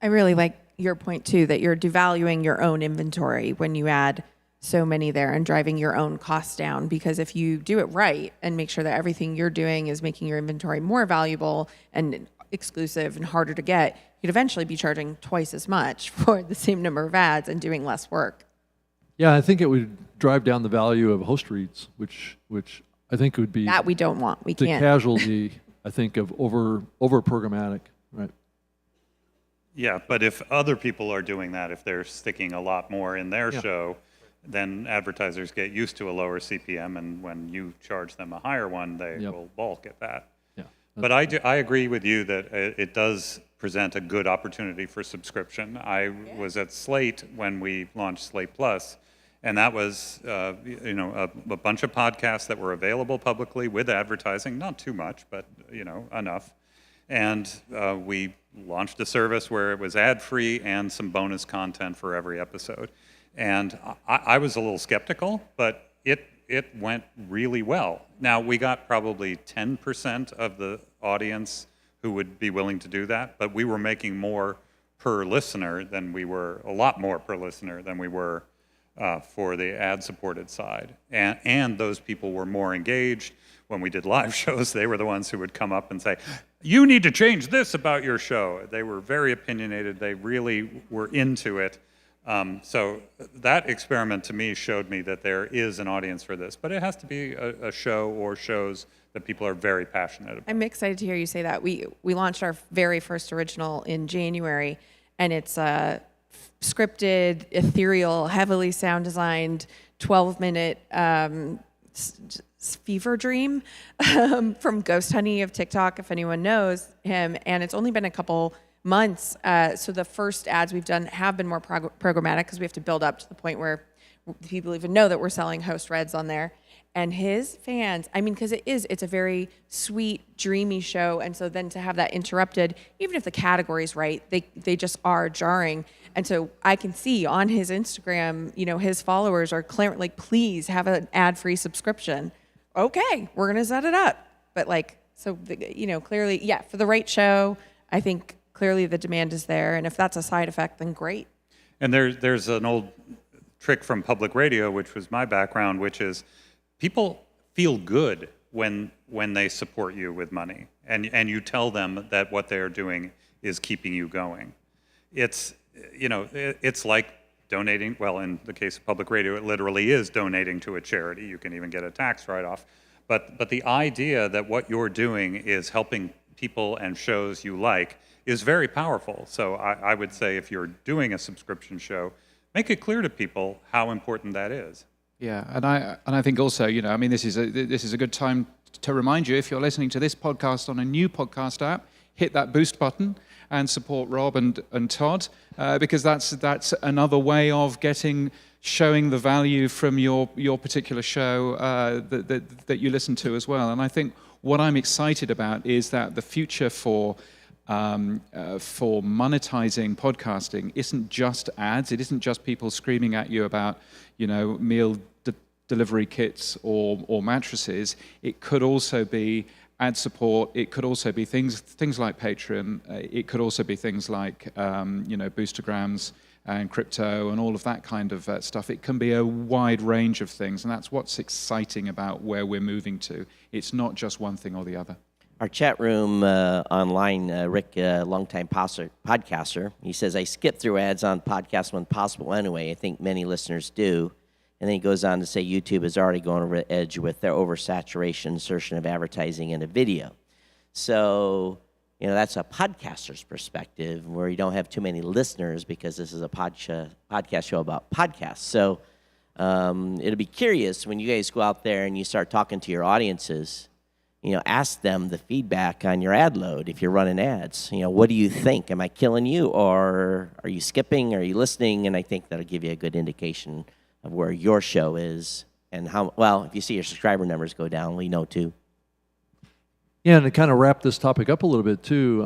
I really like your point, too, that you're devaluing your own inventory when you add so many there and driving your own costs down. Because if you do it right and make sure that everything you're doing is making your inventory more valuable and exclusive and harder to get, you'd eventually be charging twice as much for the same number of ads and doing less work. Yeah, I think it would drive down the value of host reads, which I think would be that we don't want. We the can't. Casualty, I think, of over programmatic, right? Yeah, but if other people are doing that, if they're sticking a lot more in their show, then advertisers get used to a lower CPM, and when you charge them a higher one, they will balk at that. Yeah. But I agree with you that it does present a good opportunity for subscription. I was at Slate when we launched Slate Plus, and that was a bunch of podcasts that were available publicly with advertising, not too much, but enough. And we launched a service where it was ad-free and some bonus content for every episode. And I was a little skeptical, but it went really well. Now, we got probably 10% of the audience who would be willing to do that, but we were making more per listener than we were, a lot more per listener than we were for the ad-supported side. And those people were more engaged. When we did live shows, they were the ones who would come up and say, you need to change this about your show. They were very opinionated. They really were into it. So that experiment to me showed me that there is an audience for this, but it has to be a show or shows that people are very passionate about. I'm excited to hear you say that. We launched our very first original in January, and it's a scripted, ethereal, heavily sound designed, 12-minute fever dream from Ghost Honey of TikTok, if anyone knows him. And it's only been a couple months. So the first ads we've done have been more programmatic because we have to build up to the point where people even know that we're selling Host Reds on there. And his fans, I mean, because it's a very sweet, dreamy show. And so then to have that interrupted, even if the category's right, they just are jarring. And so I can see on his Instagram, his followers are clear, like, please have an ad-free subscription. Okay, we're going to set it up. But clearly, yeah, for the right show, I think clearly the demand is there. And if that's a side effect, then great. And there's an old trick from public radio, which was my background, which is people feel good when they support you with money, and you tell them that what they are doing is keeping you going. It's like donating. Well, in the case of public radio, it literally is donating to a charity. You can even get a tax write-off. But the idea that what you're doing is helping people and shows you like is very powerful. So I would say if you're doing a subscription show, make it clear to people how important that is. Yeah, and I think also, this is a good time to remind you, if you're listening to this podcast on a new podcast app, hit that boost button and support Rob and Todd, because that's another way of showing the value from your particular show that you listen to as well. And I think what I'm excited about is that the future for monetizing podcasting isn't just ads. It isn't just people screaming at you about, meal delivery kits or mattresses. It could also be ad support. It could also be things like Patreon. It could also be things like boostergrams and crypto and all of that kind of stuff. It can be a wide range of things, and that's what's exciting about where we're moving to. It's not just one thing or the other. Our chat room online, Rick, longtime podcaster, he says, I skip through ads on podcasts when possible anyway. I think many listeners do. And then he goes on to say YouTube is already going over the edge with their oversaturation insertion of advertising in a video. So, that's a podcaster's perspective where you don't have too many listeners because this is a podcast show about podcasts. So it'll be curious when you guys go out there and you start talking to your audiences, ask them the feedback on your ad load if you're running ads. What do you think? Am I killing you, or are you skipping? Are you listening? And I think that'll give you a good indication of where your show is and how, well, if you see your subscriber numbers go down, we know too. Yeah, and to kind of wrap this topic up a little bit too,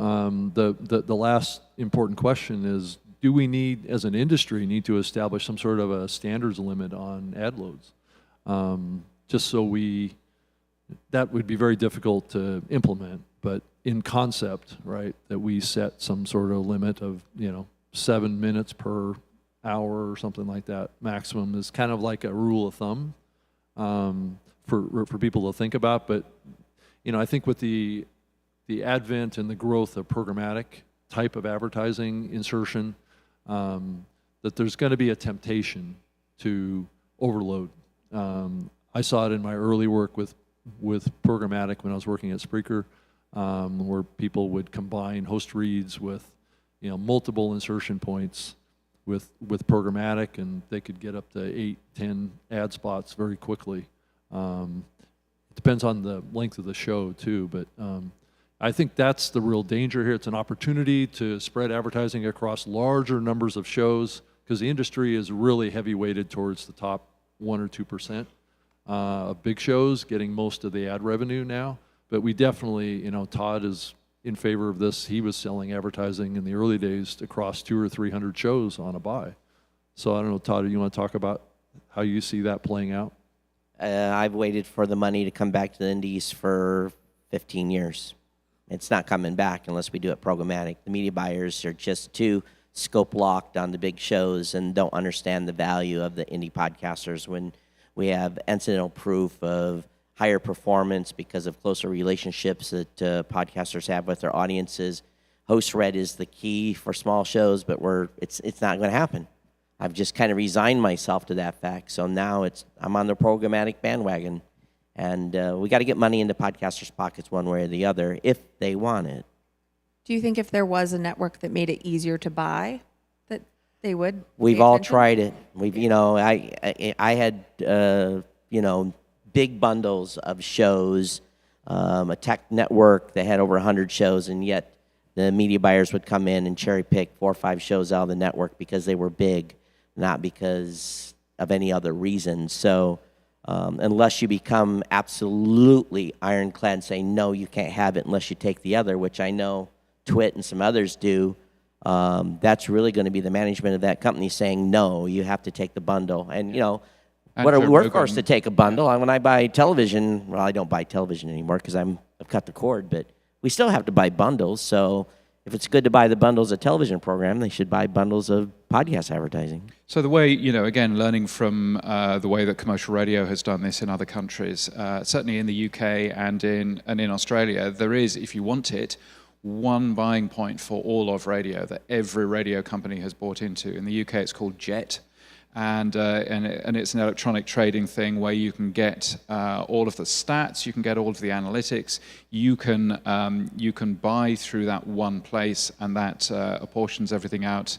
the last important question is, do we need, as an industry, need to establish some sort of a standards limit on ad loads? Just so that would be very difficult to implement, but in concept, right, that we set some sort of limit of, 7 minutes per hour or something like that maximum is kind of like a rule of thumb for people to think about. But I think with the advent and the growth of programmatic type of advertising insertion, that there's going to be a temptation to overload. I saw it in my early work with programmatic when I was working at Spreaker, where people would combine host reads with multiple insertion points with programmatic, and they could get up to 8-10 ad spots very quickly. It depends on the length of the show too, but I think that's the real danger here. It's an opportunity to spread advertising across larger numbers of shows, because the industry is really heavy weighted towards the top 1 or 2% of big shows getting most of the ad revenue now. But we definitely, Todd is in favor of this. He was selling advertising in the early days across 200 or 300 shows on a buy. So I don't know, Todd, do you want to talk about how you see that playing out? I've waited for the money to come back to the indies for 15 years. It's not coming back unless we do it programmatic. The media buyers are just too scope locked on the big shows and don't understand the value of the indie podcasters when we have incidental proof of higher performance because of closer relationships that podcasters have with their audiences. Host read is the key for small shows, but it's not going to happen. I've just kind of resigned myself to that fact. So now I'm on the programmatic bandwagon, and we got to get money into podcasters' pockets one way or the other if they want it. Do you think if there was a network that made it easier to buy, that they would? We've pay all attention? tried it. I had big bundles of shows, a tech network that had over 100 shows, and yet the media buyers would come in and cherry pick 4 or 5 shows out of the network because they were big, not because of any other reason. So unless you become absolutely ironclad and say, no, you can't have it unless you take the other, which I know Twit and some others do, that's really going to be the management of that company saying, no, you have to take the bundle. And, what Joe we're Rogan. forced to take a bundle. When I buy television, well, I don't buy television anymore because I've cut the cord, but we still have to buy bundles. So if it's good to buy the bundles of television program, they should buy bundles of podcast advertising. So the way, again, learning from the way that commercial radio has done this in other countries, certainly in the UK and in Australia, there is, if you want it, one buying point for all of radio that every radio company has bought into. In the UK, it's called Jet. And it's an electronic trading thing where you can get all of the stats, you can get all of the analytics, you can buy through that one place, and that apportions everything out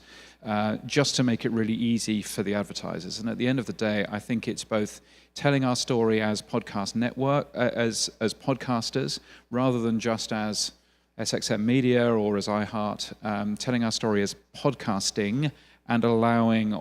just to make it really easy for the advertisers. And at the end of the day, I think it's both telling our story as podcast network, as podcasters, rather than just as SXM Media or as iHeart, telling our story as podcasting, and allowing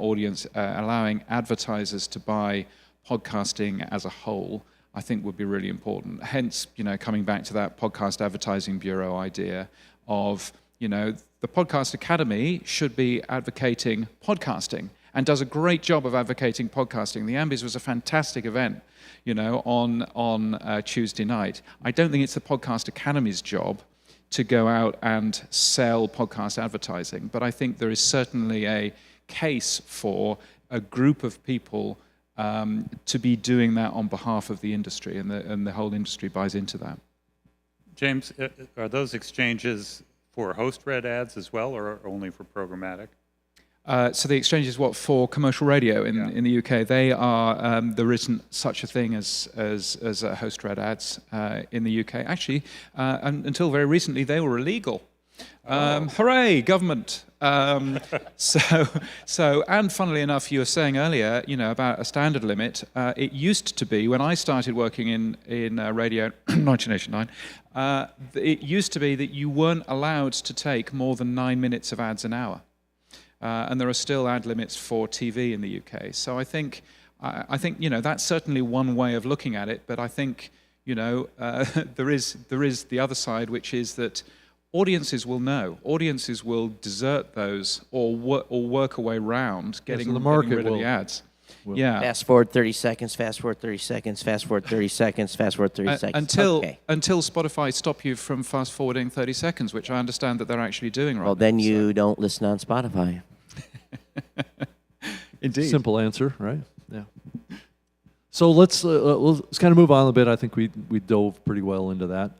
advertisers to buy podcasting as a whole, I think would be really important. Hence, coming back to that Podcast Advertising Bureau idea of, the Podcast Academy should be advocating podcasting and does a great job of advocating podcasting. The Ambies was a fantastic event, on Tuesday night. I don't think it's the Podcast Academy's job to go out and sell podcast advertising. But I think there is certainly a case for a group of people to be doing that on behalf of the industry, and the whole industry buys into that. James, are those exchanges for host-read ads as well, or only for programmatic? So the exchange is for commercial radio in the UK. They are there isn't such a thing as host-read ads in the UK. Actually, until very recently, they were illegal. Hooray, government! So, and funnily enough, you were saying earlier, about a standard limit. It used to be when I started working in radio, 1989. It used to be that you weren't allowed to take more than 9 minutes of ads an hour. And there are still ad limits for TV in the UK. So I think that's certainly one way of looking at it. But I think there is the other side, which is that audiences will know. Audiences will desert those or work a way around getting rid of the ads. Yeah. Fast forward 30 seconds, fast forward 30 seconds, fast forward 30 seconds, fast forward 30 seconds. Until Spotify stop you from fast forwarding 30 seconds, which I understand that they're actually doing right now. Well, then you don't listen on Spotify. Indeed. Simple answer, right? Yeah. So let's kind of move on a bit. I think we dove pretty well into that.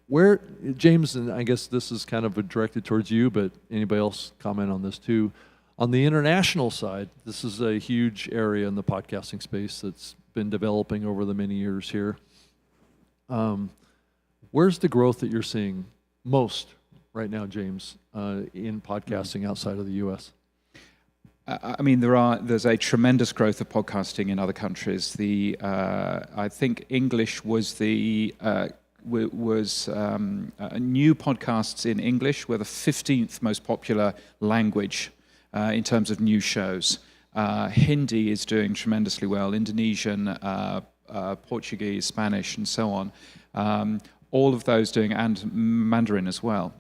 Where, James, and I guess this is kind of directed towards you, but anybody else comment on this too? On the international side, this is a huge area in the podcasting space that's been developing over the many years here. Where's the growth that you're seeing most right now, James, in podcasting outside of the U.S.? I mean, there's a tremendous growth of podcasting in other countries. I think English was new podcasts in English were the 15th most popular language in terms of new shows. Hindi is doing tremendously well. Indonesian, Portuguese, Spanish, and so on. All of those doing, and Mandarin as well.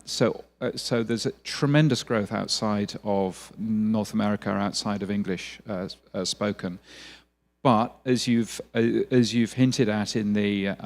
So there's a tremendous growth outside of North America, outside of English spoken. But as you've hinted at in the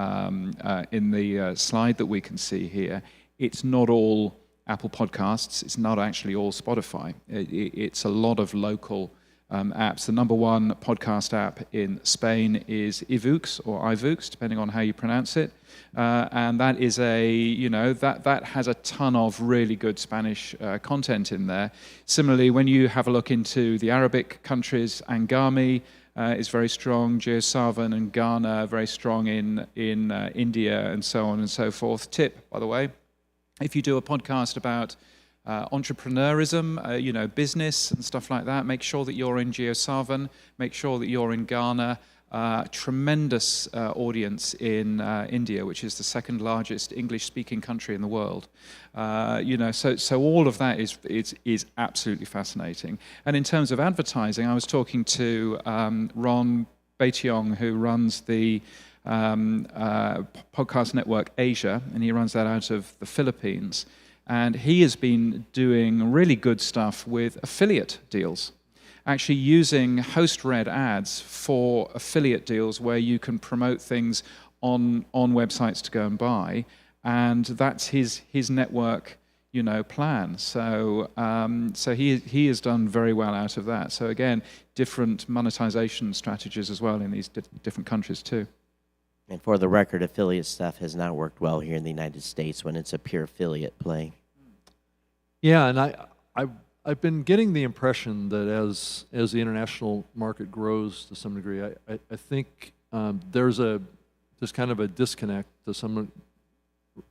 slide that we can see here, it's not all Apple Podcasts. It's not actually all Spotify. It's a lot of local apps. The number one podcast app in Spain is iVoox, depending on how you pronounce it. And that is that has a ton of really good Spanish content in there. Similarly, when you have a look into the Arabic countries, Angami is very strong, JioSaavn and Ghana very strong in India, and so on and so forth. Tip, by the way, if you do a podcast about entrepreneurism, business and stuff like that, make sure that you're in JioSaavn, make sure that you're in Ghana. Tremendous audience in India, which is the second largest English-speaking country in the world. So all of that is absolutely fascinating. And in terms of advertising, I was talking to Ron Baetiong, who runs the podcast network Asia, and he runs that out of the Philippines. And he has been doing really good stuff with affiliate deals, actually using host-read ads for affiliate deals where you can promote things on websites to go and buy, and that's his network plan. So he has done very well out of that. So again, different monetization strategies as well in these different countries too. And for the record, affiliate stuff has not worked well here in the United States when it's a pure affiliate play. Yeah, and I've been getting the impression that as the international market grows to some degree, I think there's kind of a disconnect to some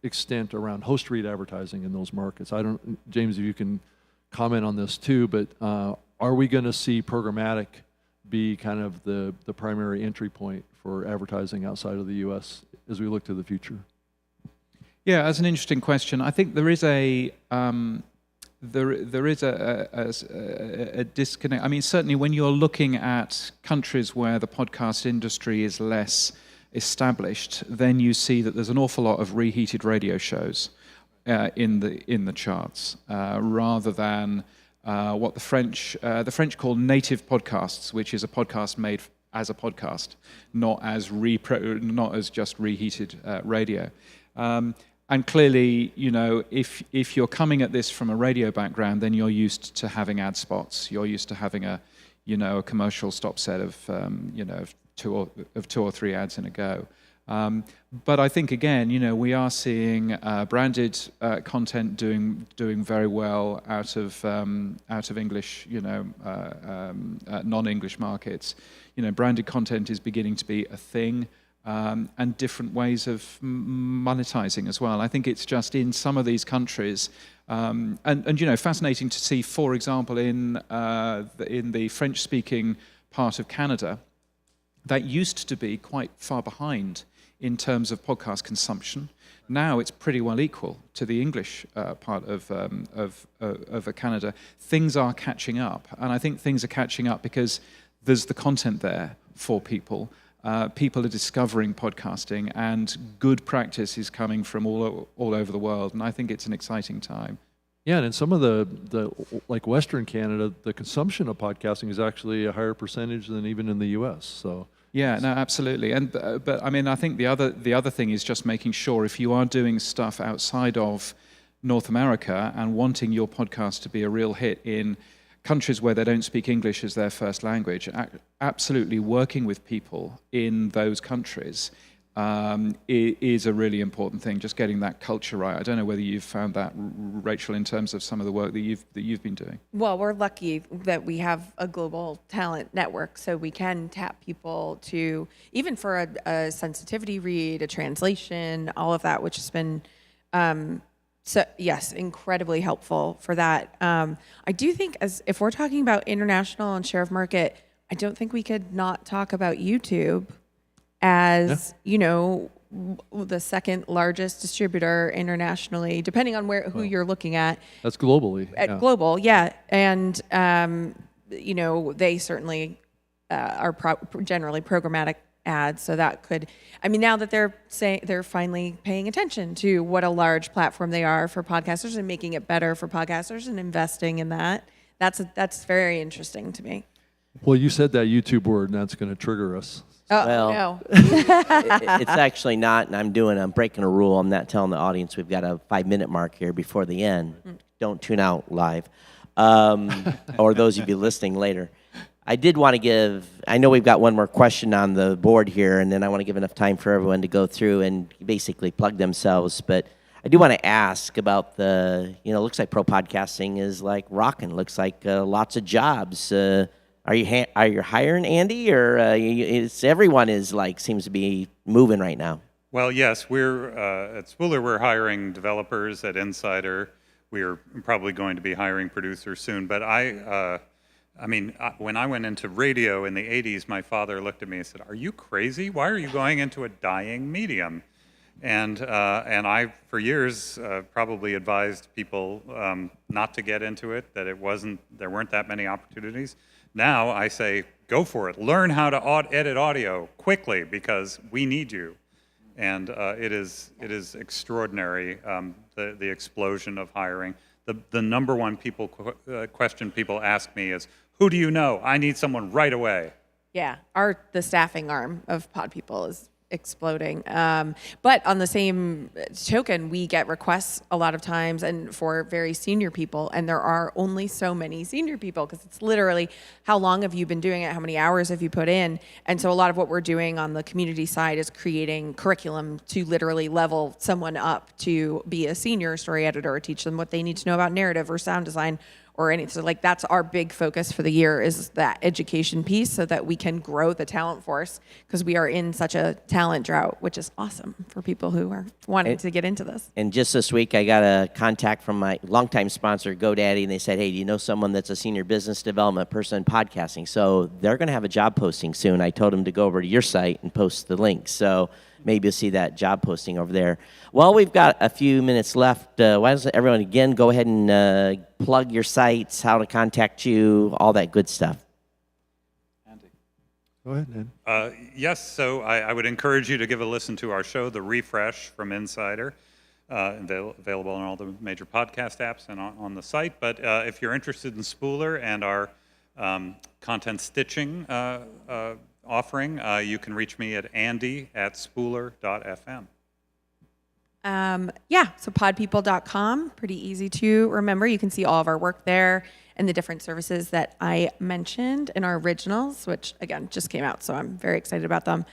extent around host read advertising in those markets. I don't, James, if you can comment on this too, but are we going to see programmatic be kind of the primary entry point for advertising outside of the U.S. as we look to the future? Yeah, that's an interesting question. I think there is a disconnect. I mean, certainly when you're looking at countries where the podcast industry is less established, then you see that there's an awful lot of reheated radio shows in the charts, rather than what the French call native podcasts, which is a podcast made as a podcast, not as just reheated radio. And clearly, if you're coming at this from a radio background, then you're used to having ad spots. You're used to having a commercial stop set of two or three ads in a go. But I think again, we are seeing branded content doing very well out of English, non-English markets. Branded content is beginning to be a thing. And different ways of monetizing as well. I think it's just in some of these countries, and fascinating to see, for example, in the French-speaking part of Canada, that used to be quite far behind in terms of podcast consumption. Now it's pretty well equal to the English part of Canada. Things are catching up, and I think things are catching up because there's the content there for people. People are discovering podcasting, and good practice is coming from all over the world, and I think it's an exciting time. Yeah, and in some of the like Western Canada, the consumption of podcasting is actually a higher percentage than even in the U.S. So yeah, no, absolutely. And but I mean, I think the other thing is just making sure if you are doing stuff outside of North America and wanting your podcast to be a real hit in countries where they don't speak English as their first language, absolutely working with people in those countries is a really important thing, just getting that culture right. I don't know whether you've found that, Rachel, in terms of some of the work that you've been doing. Well, we're lucky that we have a global talent network, so we can tap people to, even for a sensitivity read, a translation, all of that, which has been so yes, incredibly helpful for that. I do think if we're talking about international and share of market, I don't think we could not talk about YouTube as, the second largest distributor internationally, depending on who you're looking at. That's globally. Global, yeah. And, they certainly are generally programmatic ads, so that could, now that they're saying they're finally paying attention to what a large platform they are for podcasters and making it better for podcasters and investing in that, that's very interesting to me. Well, you said that YouTube word, and that's going to trigger us. Oh, Well, no. It's actually not, and I'm breaking a rule. I'm not telling the audience we've got a 5-minute mark here before the end. Don't tune out live, or those of you listening later. I did want to give, I know we've got one more question on the board here, and then I want to give enough time for everyone to go through and basically plug themselves. But I do want to ask about the, looks like pro podcasting is like rocking. Looks like lots of jobs. Are you hiring, Andy, or everyone is like seems to be moving right now? Well, yes, we're at Spooler. We're hiring developers. At Insider, we are probably going to be hiring producers soon. But when I went into radio in the 80s, my father looked at me and said, "Are you crazy? Why are you going into a dying medium?" And I, for years, probably advised people not to get into it, that there weren't that many opportunities. Now I say, go for it. Learn how to edit audio quickly, because we need you. And it is extraordinary, the explosion of hiring. The number one question people ask me is, who do you know? I need someone right away. Yeah, the staffing arm of Pod People is exploding. But on the same token, we get requests a lot of times and for very senior people, and there are only so many senior people, because it's literally how long have you been doing it, how many hours have you put in. And so a lot of what we're doing on the community side is creating curriculum to literally level someone up to be a senior story editor, or teach them what they need to know about narrative or sound design or anything. So like that's our big focus for the year, is that education piece, so that we can grow the talent force, because we are in such a talent drought, which is awesome for people who are wanting to get into this. And just this week, I got a contact from my longtime sponsor, GoDaddy, and they said, hey, do you know someone that's a senior business development person in podcasting? So they're going to have a job posting soon. I told them to go over to your site and post the link. So maybe you'll see that job posting over there. Well, we've got a few minutes left. Why doesn't everyone, again, go ahead and plug your sites, how to contact you, all that good stuff. Andy. Go ahead, Ed. Yes, so I would encourage you to give a listen to our show, The Refresh from Insider, available on all the major podcast apps and on the site. But if you're interested in Spooler and our content stitching offering, you can reach me at andy@spooler.fm. So podpeople.com, pretty easy to remember. You can see all of our work there and the different services that I mentioned in our originals, which again just came out, so I'm very excited about them.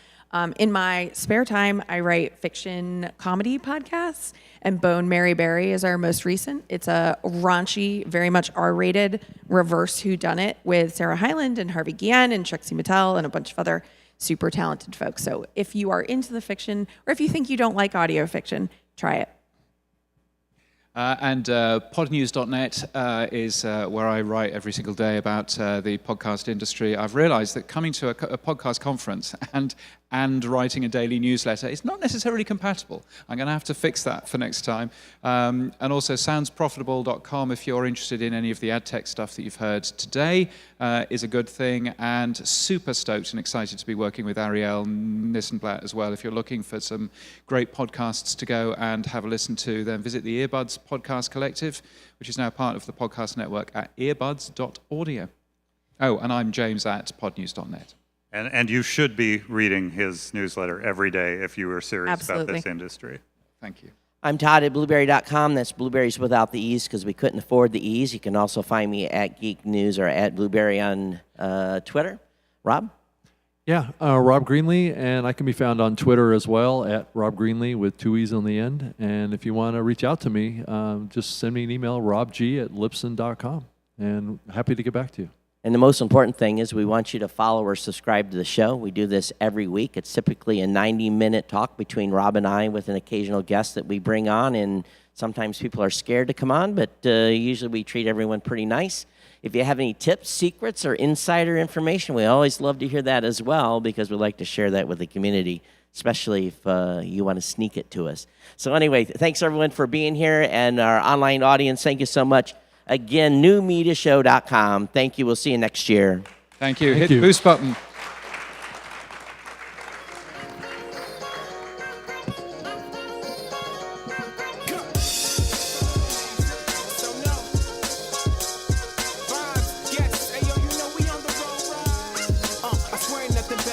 In my spare time, I write fiction comedy podcasts, and Bone Mary Berry is our most recent. It's a raunchy, very much R-rated reverse whodunit with Sarah Hyland and Harvey Guillen and Trixie Mattel and a bunch of other super talented folks. So if you are into the fiction, or if you think you don't like audio fiction, try it. And podnews.net is where I write every single day about the podcast industry. I've realized that coming to a podcast conference and writing a daily newsletter is not necessarily compatible. I'm going to have to fix that for next time. And also soundsprofitable.com, if you're interested in any of the ad tech stuff that you've heard today, is a good thing. And super stoked and excited to be working with Ariel Nissenblatt as well. If you're looking for some great podcasts to go and have a listen to, then visit the Earbuds Podcast Collective, which is now part of the podcast network, at earbuds.audio. Oh, and I'm James at podnews.net. And you should be reading his newsletter every day if you are serious Absolutely. about this industry. Thank you. I'm Todd at Blueberry.com. That's blueberries without the E's, because we couldn't afford the E's. You can also find me at Geek News or at Blueberry on Twitter. Rob? Yeah, Rob Greenlee, and I can be found on Twitter as well, at Rob Greenlee with 2 E's on the end. And if you want to reach out to me, just send me an email, robg@libsyn.com, and happy to get back to you. And the most important thing is we want you to follow or subscribe to the show. We do this every week. It's typically a 90-minute talk between Rob and I with an occasional guest that we bring on, and sometimes people are scared to come on, but usually we treat everyone pretty nice. If you have any tips, secrets, or insider information, we always love to hear that as well, because we like to share that with the community, especially if you want to sneak it to us. So anyway, thanks everyone for being here, and our online audience, thank you so much. Again, newmediashow.com. Thank you. We'll see you next year. Thank you. Thank Hit you. the boost button.